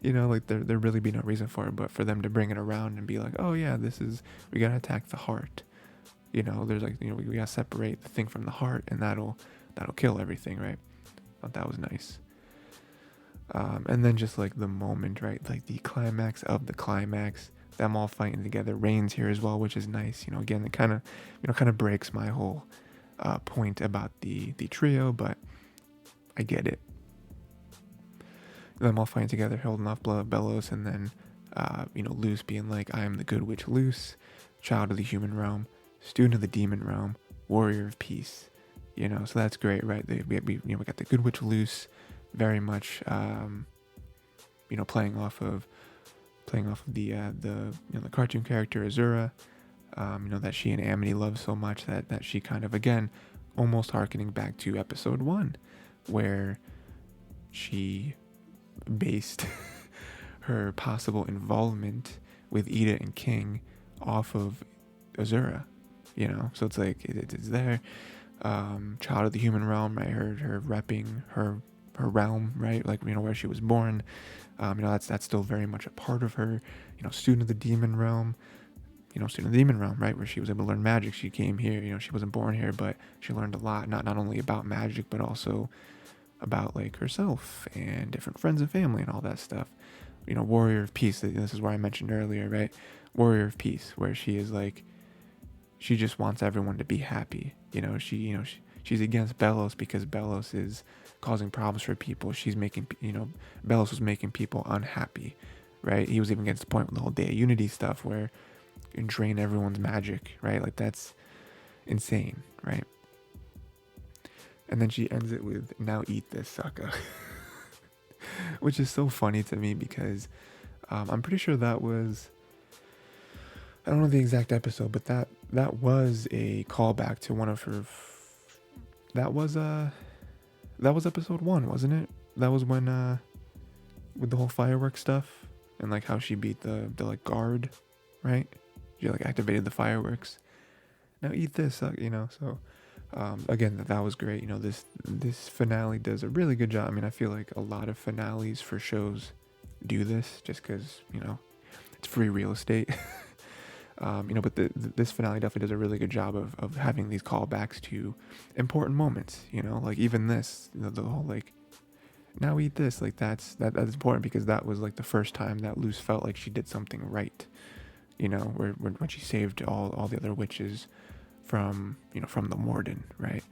Like there really be no reason for it, but for them to bring it around and be like, oh yeah, we gotta attack the heart. There's like, we gotta separate the thing from the heart, and that'll kill everything, right? I thought that was nice. And then just like the moment, right? Like the climax of the climax, them all fighting together. Rain's here as well, which is nice. Again, it kind of breaks my whole point about the trio, but I get it. Them all fighting together, holding off Bellows, and then Luce being like, I am the good witch Luce, child of the human realm, student of the demon realm, warrior of peace. So that's great, right? We got the good witch Luce, very much playing off of the cartoon character Azura, that she and Amity love so much, that she kind of, again, almost harkening back to episode 1, where she based her possible involvement with Ida and King off of Azura, so it's like it's there. Child of the human realm, right? Her repping her her realm, right? Like, where she was born. That's still very much a part of her. Student of the demon realm. Student of the demon realm, right? Where she was able to learn magic. She came here. She wasn't born here, but she learned a lot. Not only about magic, but also about like herself and different friends and family and all that stuff. Warrior of peace. This is where I mentioned earlier, right? Warrior of peace, where she is like, she just wants everyone to be happy. She's against Bellows because Bellows is causing problems for people. She's making, Bellows was making people unhappy, right? He was even getting to the point with the whole Day of Unity stuff where you drain everyone's magic, right? Like, that's insane, right? And then she ends it with, now eat this, sucker. Which is so funny to me because I'm pretty sure that was, I don't know the exact episode, but that was a callback to one of her, that was episode 1, wasn't it? That was when, with the whole fireworks stuff and like how she beat the like guard, right? She like activated the fireworks. Now eat this, so again, that was great. This finale does a really good job. I mean, I feel like a lot of finales for shows do this just because, it's free real estate. But this finale definitely does a really good job of having these callbacks to important moments, like even this, the whole like, now eat this, like that's important because that was like the first time that Luce felt like she did something right, where when she saved all the other witches from the Morden, right?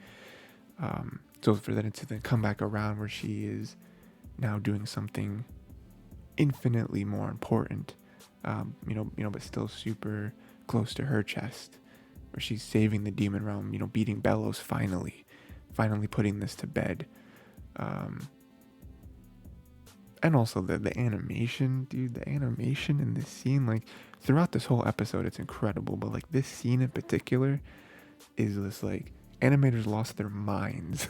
So for that to then come back around where she is now doing something infinitely more important, but still super close to her chest, where she's saving the demon realm, beating Bellows finally putting this to bed. And also the animation, dude, the animation in this scene, like throughout this whole episode, it's incredible. But like this scene in particular is just like, animators lost their minds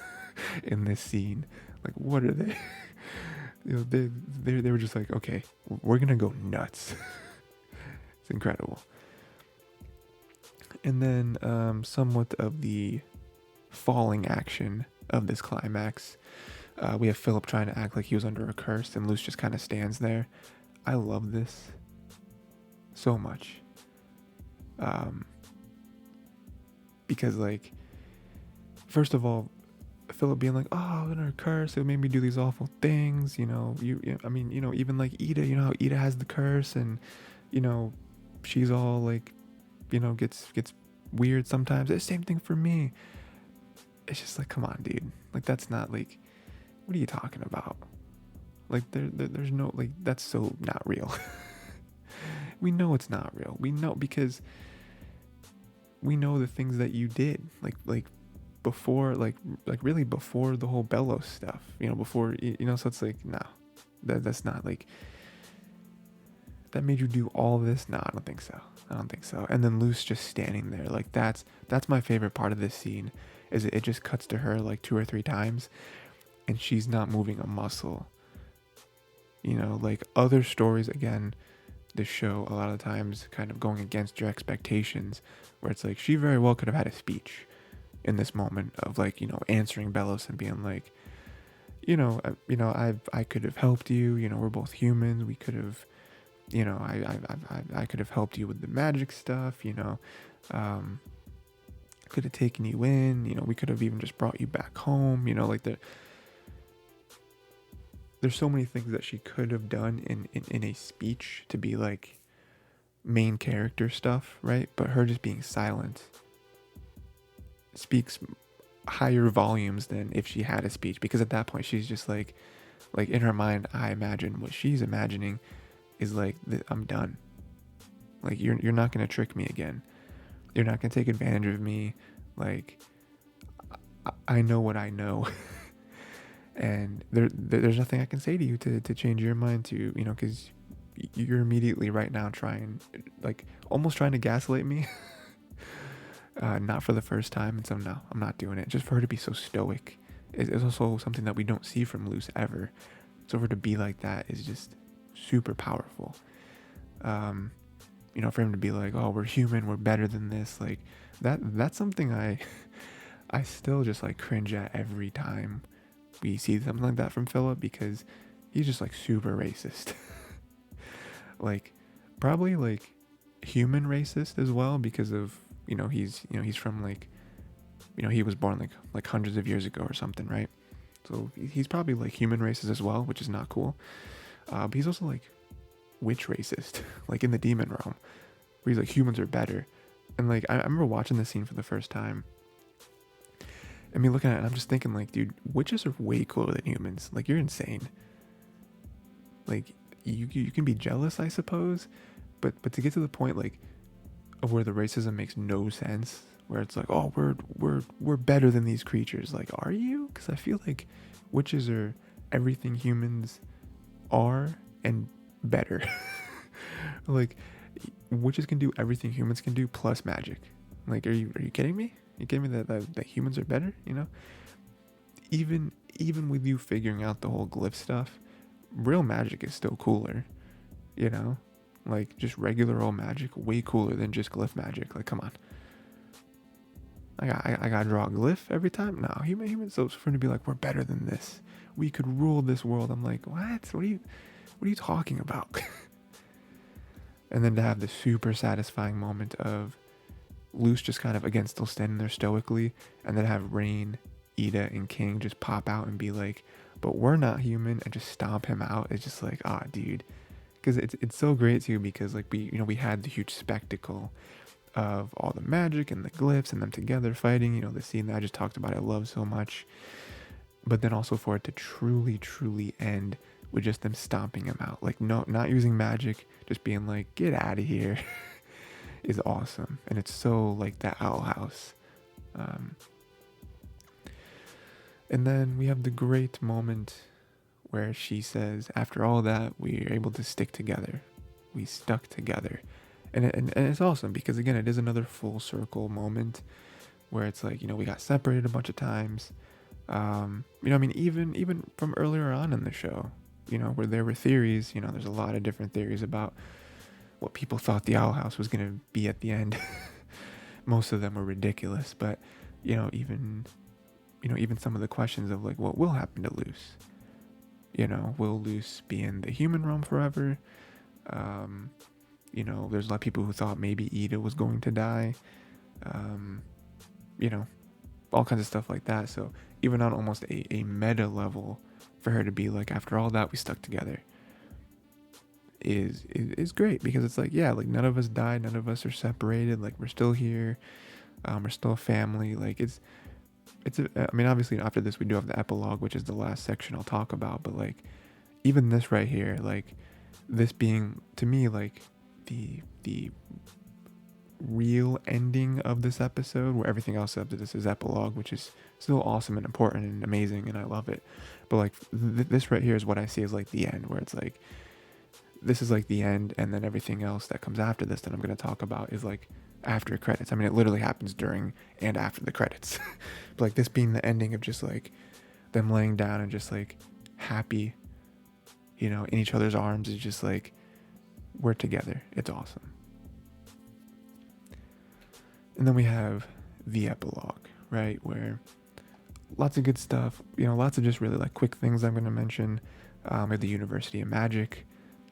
in this scene. Like, what are they? They were just like, okay, we're gonna go nuts. It's incredible. And then somewhat of the falling action of this climax. We have Philip trying to act like he was under a curse, and Luce just kind of stands there. I love this so much. Because, like, first of all, Philip being like, oh, I'm under a curse, it made me do these awful things, even like Ida, how Ida has the curse, and, she's all like, gets weird sometimes. It's the same thing for me. It's just like, come on, dude. Like, that's not like, what are you talking about? Like, there's no, like, that's so not real. We know it's not real. We know because we know the things that you did, like before, like really before the whole Bellows stuff, before, so it's like, no, that's not like, that made you do all this? No, I don't think so. And then Luce just standing there, like, that's my favorite part of this scene, is it just cuts to her like 2 or 3 times, and she's not moving a muscle. Like other stories, again, the show a lot of times kind of going against your expectations, where it's like she very well could have had a speech in this moment of like, answering Bellows and being like, I could have helped you, we're both humans, we could have, I could have helped you with the magic stuff, could have taken you in, we could have even just brought you back home, like there's so many things that she could have done in a speech to be like main character stuff, right? But her just being silent speaks higher volumes than if she had a speech, because at that point she's just like in her mind, I imagine what she's imagining is like, I'm done. Like, you're not going to trick me again. You're not going to take advantage of me. Like, I know what I know. And there's nothing I can say to you to change your mind to, because you're immediately right now almost trying to gaslight me. Not for the first time. And so, no, I'm not doing it. Just for her to be so stoic is also something that we don't see from Luce ever. So for her to be like that is just super powerful. For him to be like, oh, we're human, we're better than this. Like, that's something I still just like cringe at every time we see something like that from Philip, because he's just like super racist. Like probably like human racist as well, because of, he's from like, he was born like hundreds of years ago or something, right? So he's probably like human racist as well, which is not cool. But he's also like witch racist, like in the demon realm, where he's like, humans are better. And like I remember watching this scene for the first time. I mean, looking at it, and I'm just thinking like, dude, witches are way cooler than humans. Like, you're insane. Like, you can be jealous, I suppose, but to get to the point like of where the racism makes no sense, where it's like, oh, we're better than these creatures. Like, are you? Because I feel like witches are everything humans are and better. Like, witches can do everything humans can do plus magic. Like, are you kidding me? You kidding me that humans are better? Even with you figuring out the whole glyph stuff, real magic is still cooler. Like, just regular old magic, way cooler than just glyph magic. Like, come on. I gotta draw a glyph every time? No, humans so for to be like, we're better than this. We could rule this world. I'm like, what? What are you talking about? And then to have the super satisfying moment of Luce just kind of, again, still standing there stoically, and then have Rain, Ida, and King just pop out and be like, but we're not human, and just stomp him out. It's just like, dude. Because it's so great too, because like we had the huge spectacle of all the magic and the glyphs and them together fighting, the scene that I just talked about I love so much. But then also for it to truly, truly end with just them stomping him out. Like, no, not using magic, just being like, get out of here, is awesome. And it's so like that Owl House. And then we have the great moment where she says, after all that, we are able to stick together. We stuck together. And it's awesome, because again, it is another full circle moment where it's like, we got separated a bunch of times. I mean, even from earlier on in the show, where there were theories, there's a lot of different theories about what people thought the Owl House was going to be at the end. Most of them were ridiculous, but, even some of the questions of like, what will happen to Luce? Will Luce be in the human realm forever? There's a lot of people who thought maybe Ida was going to die. All kinds of stuff like that. So even on almost a meta level, for her to be like, after all that, we stuck together, is great, because it's like, yeah, like none of us died, none of us are separated, like we're still here, we're still a family. Like I mean, obviously after this we do have the epilogue, which is the last section I'll talk about, but like even this right here, like this being to me like the real ending of this episode, where everything else after this is epilogue, which is still awesome and important and amazing, and I love it. But like this right here is what I see as like the end, where it's like, this is like the end, and then everything else that comes after this that I'm going to talk about is like after credits. I mean, it literally happens during and after the credits. But like this being the ending of just like them laying down and just like happy, in each other's arms, is just like, we're together. It's awesome. And then we have the epilogue, right, where lots of good stuff, lots of just really like quick things I'm going to mention. We have the University of Magic,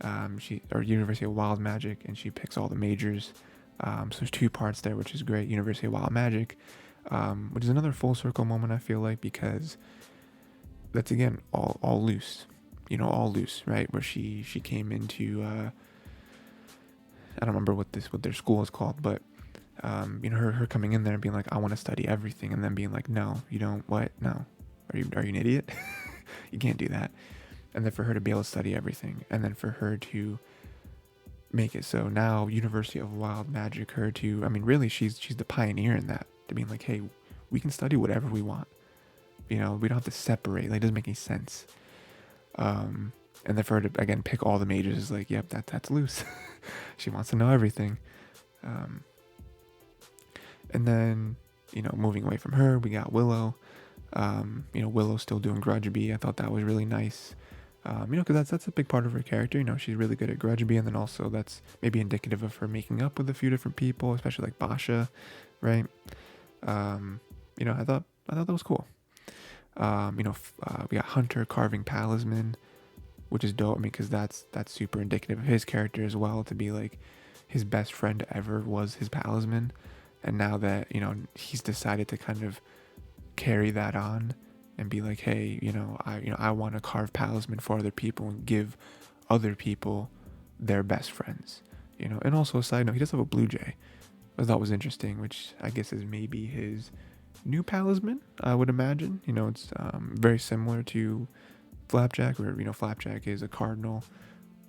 University of Wild Magic, and she picks all the majors. So there's 2 parts there, which is great. University of Wild Magic, which is another full circle moment, I feel like, because that's again all Luce, all Luce, right, where she came into I don't remember what their school is called, but her coming in there and being like, I want to study everything, and then being like, no, you don't. What? No, are you an idiot? You can't do that. And then for her to be able to study everything, and then for her to make it so now University of Wild Magic, really she's the pioneer in that, to being like, hey, we can study whatever we want. We don't have to separate. Like, it doesn't make any sense. And then for her to again pick all the majors is like, yep, that's Luce. She wants to know everything. And then, moving away from her, we got Willow. Willow's still doing Grudge Bee. I thought that was really nice. Because that's a big part of her character. She's really good at Grudge Bee, and then also that's maybe indicative of her making up with a few different people, especially like Basha, right? I thought that was cool. We got Hunter carving Palisman, which is dope. I mean, because that's super indicative of his character as well. To be like his best friend ever was his Palisman, and now that he's decided to kind of carry that on and be like, hey, I want to carve Palisman for other people and give other people their best friends. And also a side note, he does have a blue jay. I thought was interesting, which I guess is maybe his new Palisman, I would imagine. It's very similar to Flapjack, where Flapjack is a cardinal,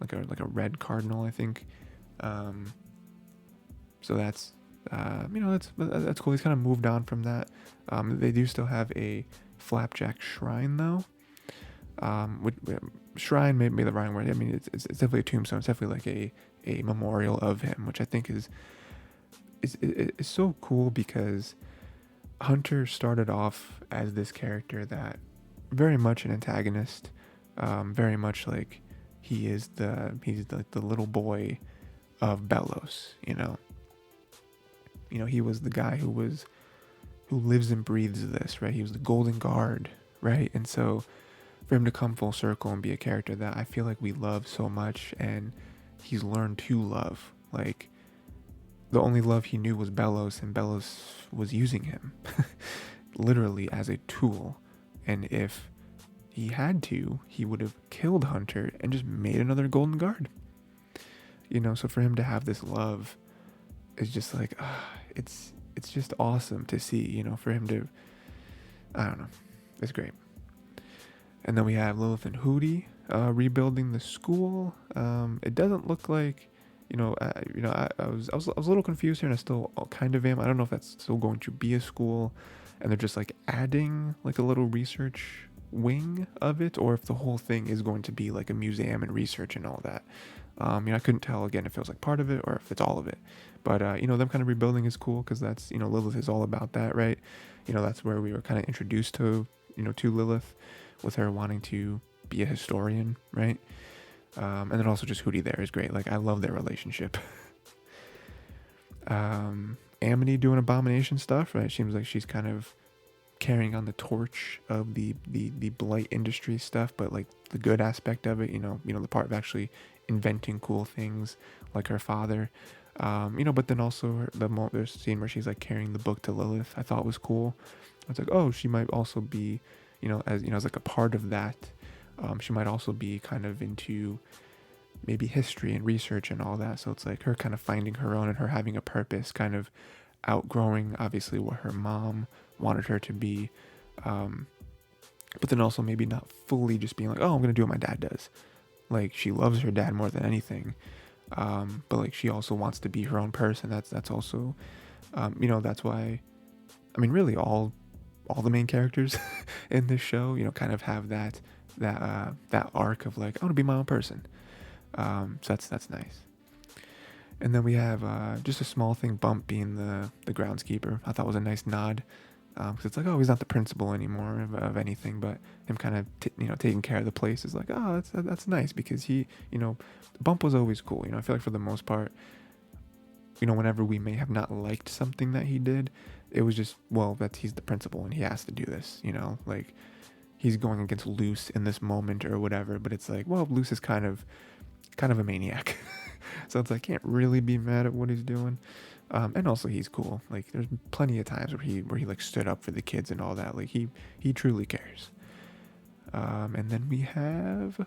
like a red cardinal, I think. So that's cool. He's kind of moved on from that. They do still have a Flapjack shrine though. Shrine may be the wrong word. I mean, it's definitely a tombstone. It's definitely like a memorial of him, which I think is so cool, because Hunter started off as this character that very much an antagonist, very much like he's the little boy of Bellows. He was the guy who lives and breathes this, right? He was the golden guard, right? And so for him to come full circle and be a character that I feel like we love so much, and he's learned to love, like the only love he knew was Bellows, and Bellows was using him literally as a tool. And if he had to, he would have killed Hunter and just made another golden guard. So for him to have this love is just like, it's just awesome to see, for him to, I don't know, it's great. And then we have Lilith and Hootie rebuilding the school. It doesn't look like, I was a little confused here, and I still kind of am. I don't know if that's still going to be a school, and they're just like adding like a little research wing of it, or if the whole thing is going to be like a museum and research and all that. I couldn't tell again if it was like part of it or if it's all of it. But them kind of rebuilding is cool, because that's Lilith is all about that, right? That's where we were kind of introduced to to Lilith, with her wanting to be a historian, right? And then also just Hootie there is great. Like, I love their relationship. Amity doing abomination stuff, right? Seems like she's kind of carrying on the torch of the blight industry stuff, but like the good aspect of it, the part of actually inventing cool things like her father. But then also there's a scene where she's like carrying the book to Lilith. I thought was cool. I was like, oh, she might also be, as like a part of that. She might also be kind of into maybe history and research and all that. So it's like her kind of finding her own and her having a purpose, kind of outgrowing obviously what her mom wanted her to be. But then also maybe not fully just being like, oh, I'm going to do what my dad does. Like, she loves her dad more than anything. But like, she also wants to be her own person. That's also, that's why, I mean, really all the main characters in this show, kind of have that arc of like, I want to be my own person. So that's nice. And then we have just a small thing, Bump being the groundskeeper. I thought was a nice nod, because it's like, oh, he's not the principal anymore of anything, but him kind of taking care of the place is like, oh, that's nice, because he, Bump was always cool. I feel like for the most part, whenever we may have not liked something that he did, it was just, well, he's the principal and he has to do this, like he's going against Luce in this moment or whatever. But it's like, well, Luce is kind of a maniac. So it's like, can't really be mad at what he's doing. And also he's cool. Like, there's plenty of times where he like stood up for the kids and all that. Like, he truly cares. And then we have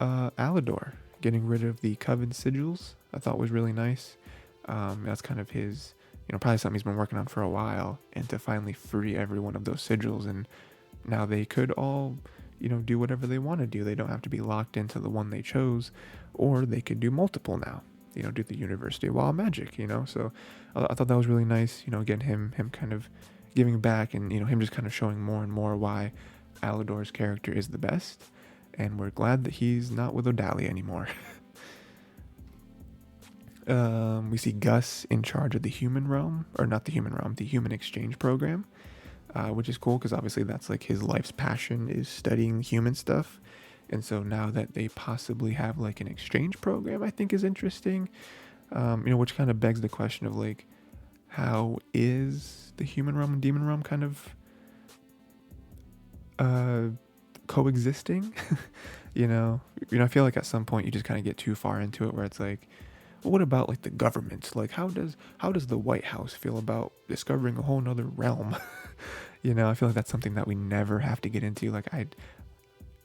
Alador getting rid of the Coven sigils. I thought was really nice. That's kind of his, probably something he's been working on for a while, and to finally free everyone of those sigils. And now they could all, do whatever they want to do. They don't have to be locked into the one they chose, or they could do multiple now, do the University of Wild Magic, So I thought that was really nice, again, him kind of giving back, and, him just kind of showing more and more why Alador's character is the best. And we're glad that he's not with Odalia anymore. We see Gus in charge of the human realm, or not the human realm, the human exchange program, which is cool, because obviously that's like his life's passion, is studying human stuff. And so now that they possibly have like an exchange program, I think is interesting, which kind of begs the question of like, how is the human realm and demon realm kind of uh, coexisting. you know, I feel like at some point you just kind of get too far into it, where it's like, well, what about like the government? Like, how does the White House feel about discovering a whole nother realm? I feel like that's something that we never have to get into. Like,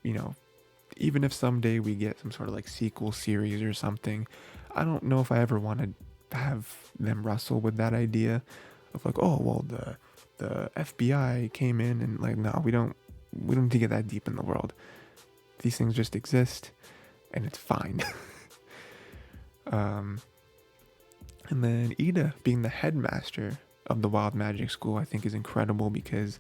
you know, even if someday we get some sort of like sequel series or something, I don't know if I ever want to have them wrestle with that idea of like, oh well, the FBI came in and like, no, we don't need to get that deep in the world. These things just exist, and it's fine. um, and then Ida being the headmaster of the Wild Magic School, I think is incredible because,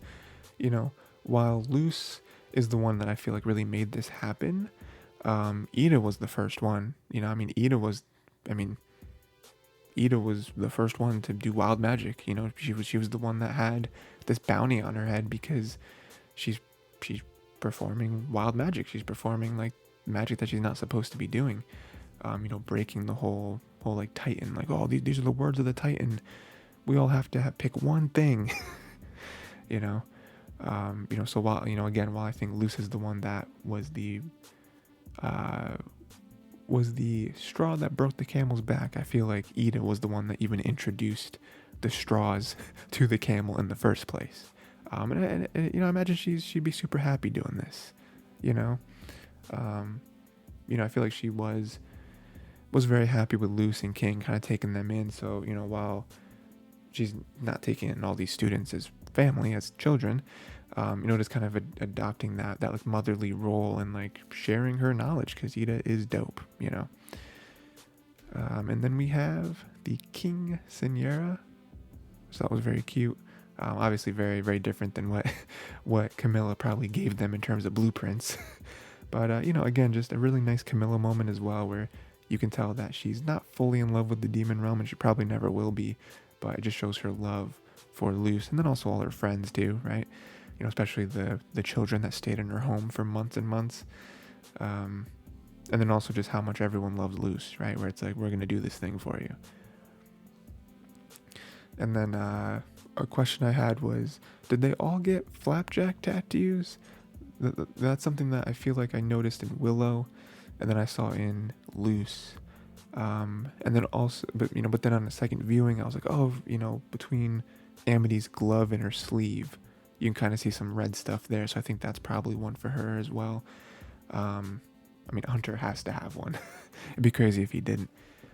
while Luce is the one that I feel like really made this happen, Ida was the first one. Ida was the first one to do wild magic. She was the one that had this bounty on her head because she's performing wild magic. She's performing like magic that she's not supposed to be doing. Breaking the whole like Titan. Like, oh, these are the words of the Titan. We all have to pick one thing. you know. So while I think Luce is the one that was the straw that broke the camel's back, I feel like Ida was the one that even introduced the straws to the camel in the first place. And I imagine she'd be super happy doing this. I feel like she was very happy with Luce and King kind of taking them in. So while she's not taking in all these students as family, as children, just kind of adopting that like motherly role and like sharing her knowledge, because Ida is dope. And then we have the King Senora, so that was very cute. Obviously very, very different than what Camilla probably gave them in terms of blueprints. But again, just a really nice Camilla moment as well, where you can tell that she's not fully in love with the demon realm, and she probably never will be, but it just shows her love for Luce, and then also all her friends too, right? Especially the children that stayed in her home for months and months. And then also just how much everyone loves Luce, right? Where it's like, we're going to do this thing for you. And then a question I had was, did they all get flapjack tattoos? That's something that I feel like I noticed in Willow, and then I saw in Luce. And then also, but then on the second viewing, I was like, oh, between Amity's glove and her sleeve, you can kind of see some red stuff there. So I think that's probably one for her as well. Hunter has to have one. It'd be crazy if he didn't.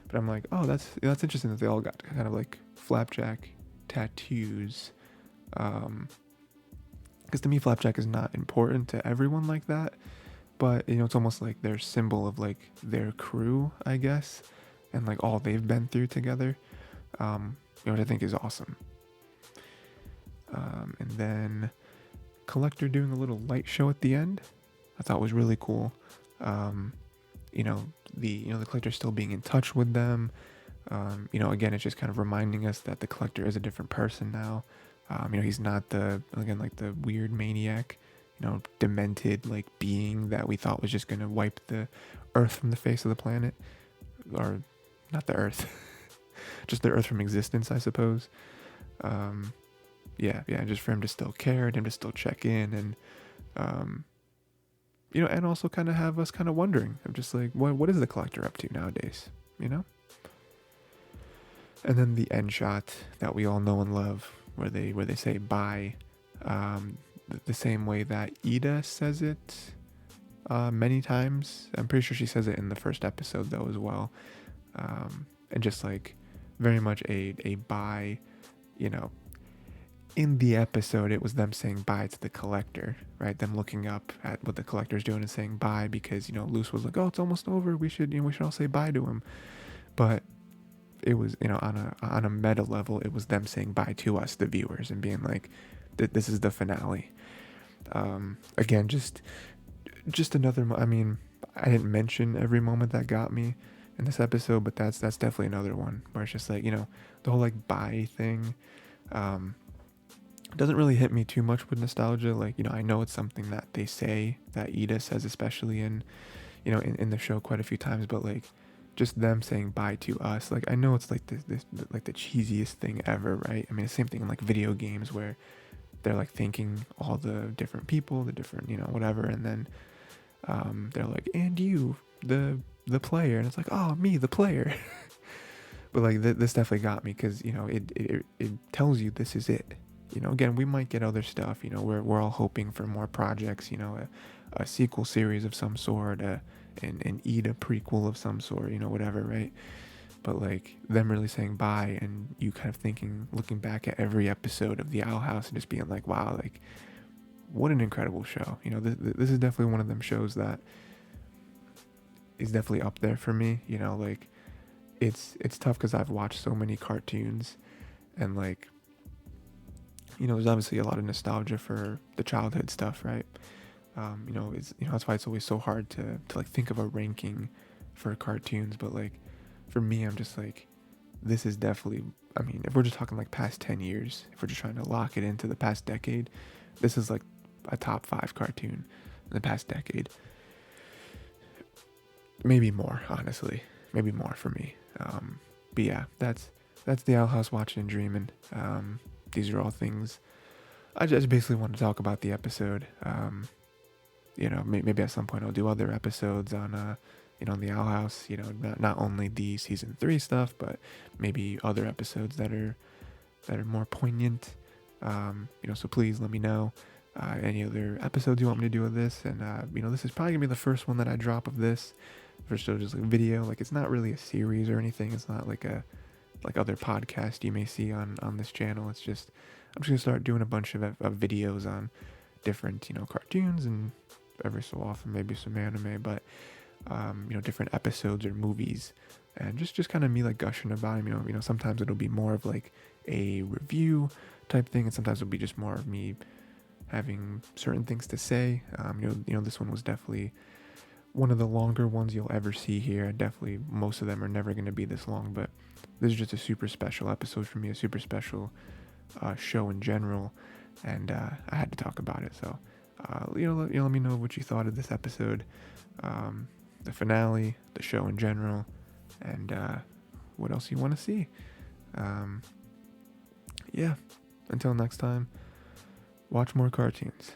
But I'm like, oh, that's interesting that they all got kind of like flapjack tattoos. Because to me, flapjack is not important to everyone like that. But, it's almost like their symbol of like their crew, I guess. And like all they've been through together. Which I think is awesome. And then Collector doing a little light show at the end, I thought was really cool. The Collector still being in touch with them. Again, it's just kind of reminding us that the Collector is a different person now. He's not the weird maniac, demented like being that we thought was just gonna wipe the Earth from the face of the planet, or not the Earth, just the Earth from existence, I suppose. Just for him to still care and him to still check in, and and also kind of have us kind of wondering of just like, what is the Collector up to nowadays, And then the end shot that we all know and love, where they say bye, the same way that Ida says it many times. I'm pretty sure she says it in the first episode though as well, and just like very much a bye, In the episode, it was them saying bye to the Collector, right? Them looking up at what the Collector's doing and saying bye because, Luce was like, oh, it's almost over. We should all say bye to him. But it was, on a meta level, it was them saying bye to us, the viewers, and being like, this is the finale. Again, just another, I didn't mention every moment that got me in this episode, but that's definitely another one where it's just like, the whole like bye thing, doesn't really hit me too much with nostalgia. Like, I know it's something that they say, that Ida says, especially in the show quite a few times, but like just them saying bye to us, like I know it's like this like the cheesiest thing ever, right? The same thing in like video games where they're like thanking all the different people, the different, whatever, and then they're like, and you, the player, and it's like, oh, me, the player. But like this definitely got me, because it tells you this is it. Again, we might get other stuff. We're all hoping for more projects. A sequel series of some sort, an Eda prequel of some sort. Whatever, right? But like them really saying bye, and you kind of thinking, looking back at every episode of the Owl House, and just being like, wow, like what an incredible show. This is definitely one of them shows that is definitely up there for me. Like it's tough because I've watched so many cartoons, and like there's obviously a lot of nostalgia for the childhood stuff, right? It's that's why it's always so hard to like think of a ranking for cartoons. But like for me, I'm just like, this is definitely, I mean, if we're just talking like past 10 years, if we're just trying to lock it into the past decade, this is like a top 5 cartoon in the past decade. Maybe more, honestly. Maybe more for me. But yeah, that's the Owl House watching and dreaming. These are all things I just basically want to talk about the episode. Maybe at some point I'll do other episodes on on the Owl House. Not only the season 3 stuff, but maybe other episodes that are more poignant. So please let me know any other episodes you want me to do with this. And this is probably gonna be the first one that I drop of this. First, just like video. Like it's not really a series or anything. It's not like other podcasts you may see on this channel. It's just, I'm just gonna start doing a bunch of videos on different cartoons, and every so often maybe some anime, but different episodes or movies, and just kind of me like gushing about them. Sometimes it'll be more of like a review type thing, and sometimes it'll be just more of me having certain things to say. This one was definitely one of the longer ones you'll ever see here. Definitely most of them are never going to be this long, but this is just a super special episode for me, a super special show in general, and I had to talk about it. So let me know what you thought of this episode, the finale, the show in general, and what else you want to see. Yeah, until next time, watch more cartoons.